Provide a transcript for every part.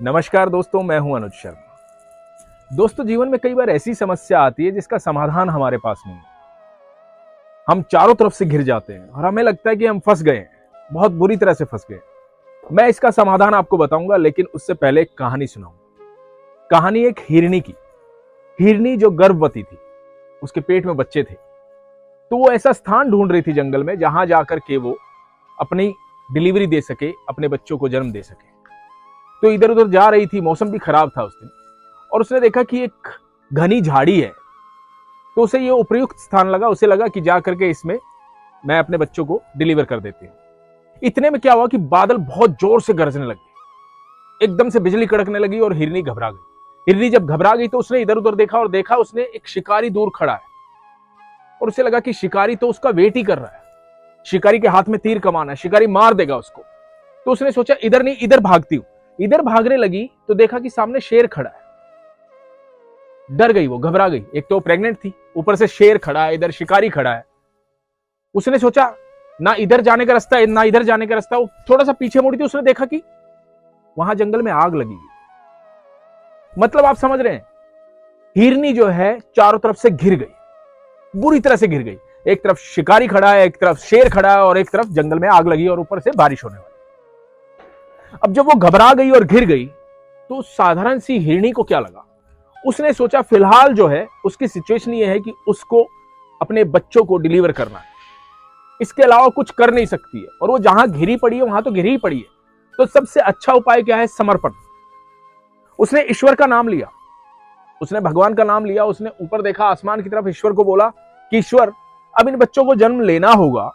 नमस्कार दोस्तों, मैं हूं अनुज शर्मा। दोस्तों, जीवन में कई बार ऐसी समस्या आती है जिसका समाधान हमारे पास नहीं है। हम चारों तरफ से घिर जाते हैं और हमें लगता है कि हम फंस गए हैं, बहुत बुरी तरह से फंस गए। मैं इसका समाधान आपको बताऊंगा, लेकिन उससे पहले एक कहानी सुनाऊंगा। कहानी एक हिरनी की। हिरनी जो गर्भवती थी, उसके पेट में बच्चे थे, तो वो ऐसा स्थान ढूंढ रही थी जंगल में जहां जाकर के वो अपनी डिलीवरी दे सके, अपने बच्चों को जन्म दे सके। तो इधर उधर जा रही थी, मौसम भी खराब था उस दिन, और उसने देखा कि एक घनी झाड़ी है। तो उसे ये उपयुक्त स्थान लगा। उसे लगा कि जा करके इसमें मैं अपने बच्चों को डिलीवर कर देती हूँ। इतने में क्या हुआ कि बादल बहुत जोर से गरजने लगे, एकदम से बिजली कड़कने लगी और हिरनी घबरा गई। हिरनी जब घबरा गई तो उसने इधर उधर देखा और देखा उसने एक शिकारी दूर खड़ा है, और उसे लगा कि शिकारी तो उसका वेट ही कर रहा है। शिकारी के हाथ में तीर कमान है, शिकारी मार देगा उसको। तो उसने सोचा इधर नहीं, इधर भागती हूं। इधर भागने लगी तो देखा कि सामने शेर खड़ा है। डर गई, वो घबरा गई। एक तो प्रेग्नेंट थी, ऊपर से शेर खड़ा है, इधर शिकारी खड़ा है। उसने सोचा ना इधर जाने का रास्ता है ना इधर जाने का रास्ता। वो थोड़ा सा पीछे मुड़ी थी, उसने देखा कि वहां जंगल में आग लगी हुई। मतलब आप समझ रहे हैं, हिरनी जो है चारों तरफ से घिर गई, बुरी तरह से घिर गई। एक तरफ शिकारी खड़ा है, एक तरफ शेर खड़ा है, और एक तरफ जंगल में आग लगी और ऊपर से बारिश होने वाली। अब जब वो घबरा गई और घिर गई तो साधारण सी हिरनी को क्या लगा, उसने सोचा फिलहाल जो है उसकी सिचुएशन ये है कि उसको अपने बच्चों को डिलीवर करना है, इसके अलावा कुछ कर नहीं सकती है। और वो जहां घिरी पड़ी है वहां तो घिरी ही पड़ी है। तो सबसे अच्छा उपाय क्या है? समर्पण। उसने ईश्वर का नाम लिया, उसने भगवान का नाम लिया। उसने ऊपर देखा, आसमान की तरफ, ईश्वर को बोला कि ईश्वर, अब इन बच्चों को जन्म लेना होगा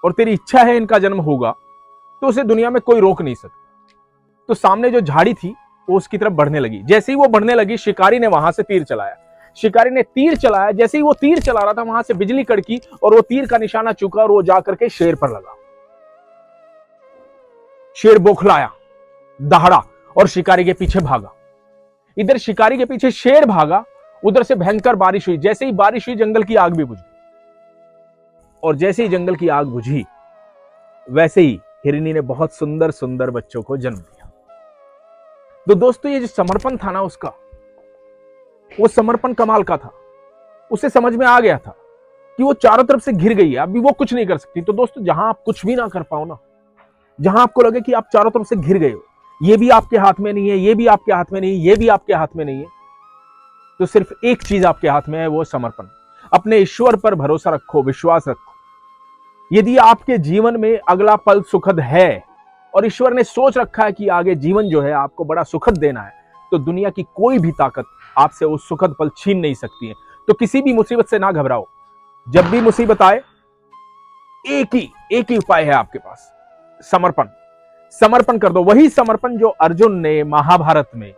और तेरी इच्छा है इनका जन्म होगा, तो उसे दुनिया में कोई रोक नहीं सकता। तो सामने जो झाड़ी थी वो उसकी तरफ बढ़ने लगी। जैसे ही वो बढ़ने लगी, शिकारी ने वहां से तीर चलाया। शिकारी ने तीर चलाया, जैसे ही वो तीर चला रहा था वहां से बिजली कड़की और वो तीर का निशाना चुका और वो जाकर के शेर पर लगा। शेर बौखलाया, दहाड़ा और शिकारी के पीछे भागा। इधर शिकारी के पीछे शेर भागा, उधर से भयंकर बारिश हुई। जैसे ही बारिश हुई, जंगल की आग भी बुझ गई। और जैसे ही जंगल की आग बुझी, वैसे ही हिरनी ने बहुत सुंदर सुंदर बच्चों को जन्म दिया। तो दोस्तों, ये जो समर्पण था ना उसका, वो समर्पण कमाल का था। उसे समझ में आ गया था कि वो चारों तरफ से घिर गई है, अभी वो कुछ नहीं कर सकती। तो दोस्तों, जहां आप कुछ भी ना कर पाओ ना, जहां आपको लगे कि आप चारों तरफ से घिर गए हो, ये भी आपके हाथ में नहीं है, ये भी आपके हाथ में नहीं है, ये भी आपके हाथ में नहीं है, तो सिर्फ एक चीज आपके हाथ में है, वो समर्पण। अपने ईश्वर पर भरोसा रखो, विश्वास रखो। यदि आपके जीवन में अगला पल सुखद है और ईश्वर ने सोच रखा है कि आगे जीवन जो है आपको बड़ा सुखद देना है, तो दुनिया की कोई भी ताकत आपसे उस सुखद पल छीन नहीं सकती है। तो किसी भी मुसीबत से ना घबराओ। जब भी मुसीबत आए, एक ही उपाय है आपके पास, समर्पण। समर्पण कर दो। वही समर्पण जो अर्जुन ने महाभारत में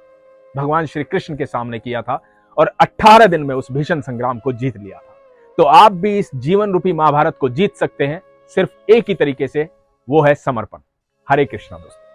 भगवान श्री कृष्ण के सामने किया था और 18 दिन में उस भीषण संग्राम को जीत लिया था। तो आप भी इस जीवन रूपी महाभारत को जीत सकते हैं, सिर्फ एक ही तरीके से, वो है समर्पण। हरे कृष्णा दोस्तों।